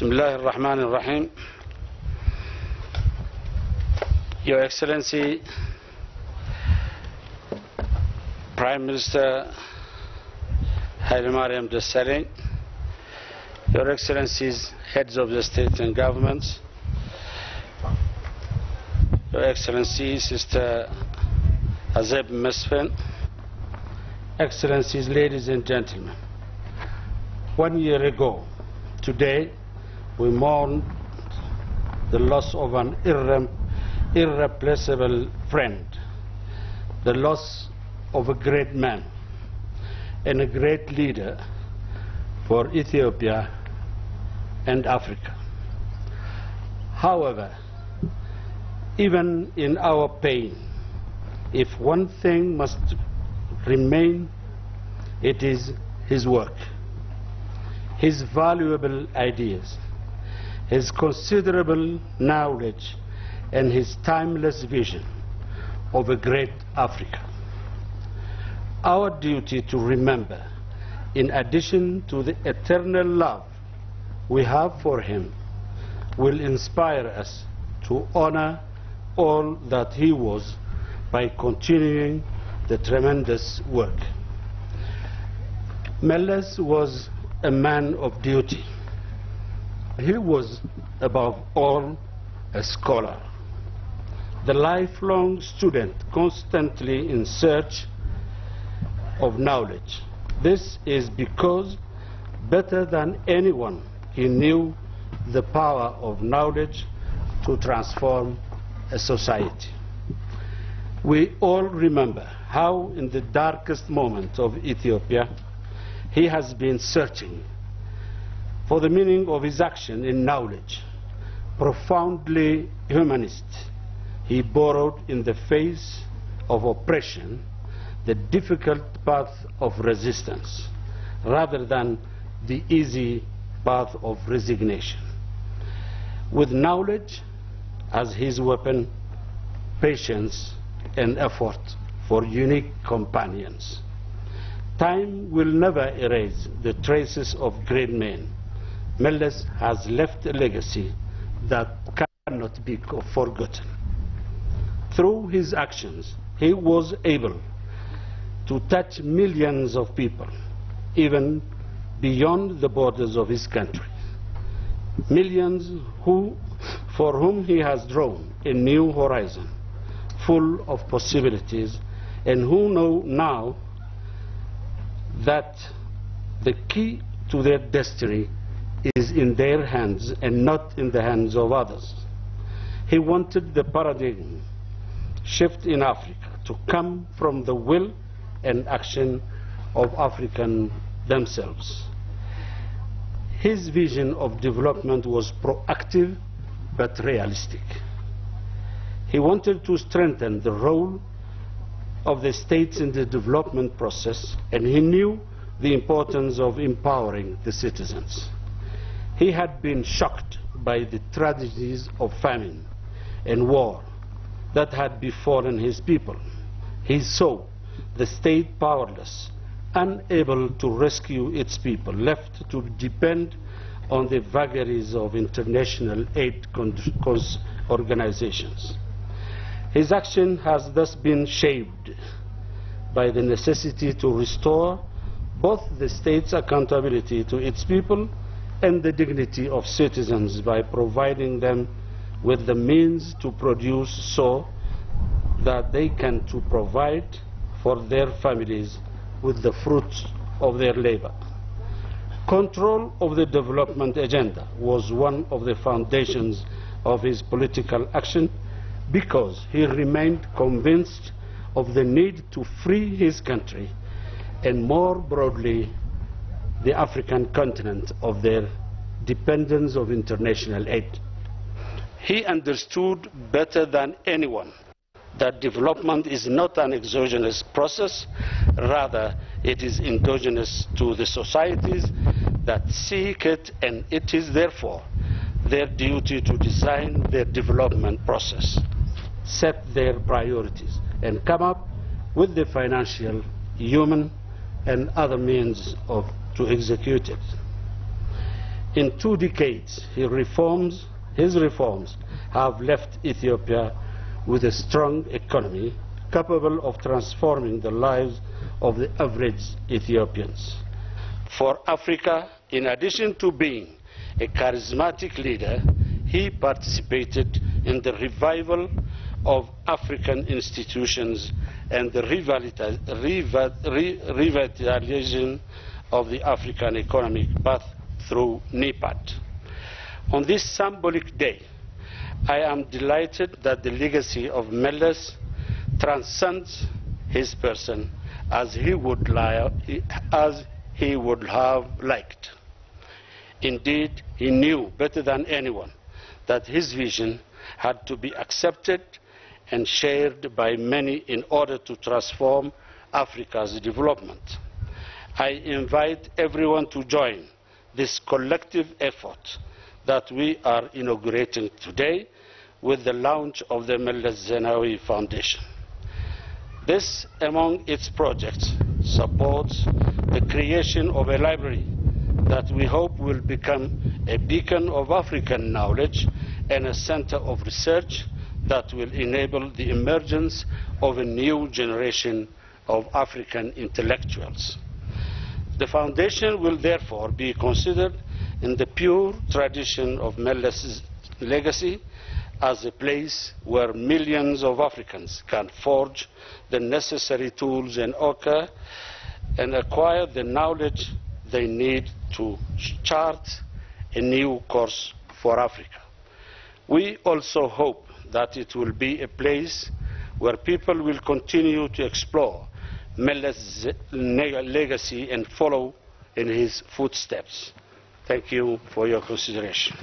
Bismillah ar-Rahman ar-Rahim. Your Excellency, Prime Minister Haile Mariam Desalegn, Your Excellencies, Heads of the State and Governments, Your Excellency, Sister Azeb Mesfen, Excellencies, ladies and gentlemen, 1 year ago, today, we mourn the loss of an irreplaceable friend, the loss of a great man and a great leader for Ethiopia and Africa. However, even in our pain, if one thing must remain, it is his work, his valuable ideas, his considerable knowledge, and his timeless vision of a great Africa. Our duty to remember, in addition to the eternal love we have for him, will inspire us to honor all that he was by continuing the tremendous work. Meles was a man of duty. He was above all a scholar, the lifelong student constantly in search of knowledge. This is because better than anyone he knew the power of knowledge to transform a society. We all remember how in the darkest moment of Ethiopia he has been searching for the meaning of his action in knowledge. Profoundly humanist, he borrowed in the face of oppression the difficult path of resistance rather than the easy path of resignation. With knowledge as his weapon, patience and effort for unique companions. Time will never erase the traces of great men. Meles has left a legacy that cannot be forgotten. Through his actions, he was able to touch millions of people, even beyond the borders of his country. Millions for whom he has drawn a new horizon, full of possibilities, and who know now that the key to their destiny is in their hands and not in the hands of others. He wanted the paradigm shift in Africa to come from the will and action of Africans themselves. His vision of development was proactive but realistic. He wanted to strengthen the role of the states in the development process, and he knew the importance of empowering the citizens. He had been shocked by the tragedies of famine and war that had befallen his people. He saw the state powerless, unable to rescue its people, left to depend on the vagaries of international aid organizations. His action has thus been shaped by the necessity to restore both the state's accountability to its people and the dignity of citizens by providing them with the means to produce so that they can provide for their families with the fruits of their labor. Control of the development agenda was one of the foundations of his political action because he remained convinced of the need to free his country and more broadly the African continent of their dependence of international aid. He understood better than anyone that development is not an exogenous process, rather it is endogenous to the societies that seek it, and it is therefore their duty to design their development process, set their priorities, and come up with the financial, human, and other means to execute it. In 2 decades, his reforms have left Ethiopia with a strong economy capable of transforming the lives of the average Ethiopians. For Africa, in addition to being a charismatic leader, he participated in the revival of African institutions and the revitalization of the African economic path through NEPAD. On this symbolic day, I am delighted that the legacy of Meles transcends his person as he would have liked. Indeed, he knew better than anyone that his vision had to be accepted and shared by many in order to transform Africa's development. I invite everyone to join this collective effort that we are inaugurating today with the launch of the Meles Zenawi Foundation. This, among its projects, supports the creation of a library that we hope will become a beacon of African knowledge and a center of research that will enable the emergence of a new generation of African intellectuals. The foundation will therefore be considered in the pure tradition of Meles' legacy as a place where millions of Africans can forge the necessary tools and acquire the knowledge they need to chart a new course for Africa. We also hope that it will be a place where people will continue to explore Meles' legacy and follow in his footsteps. Thank you for your consideration.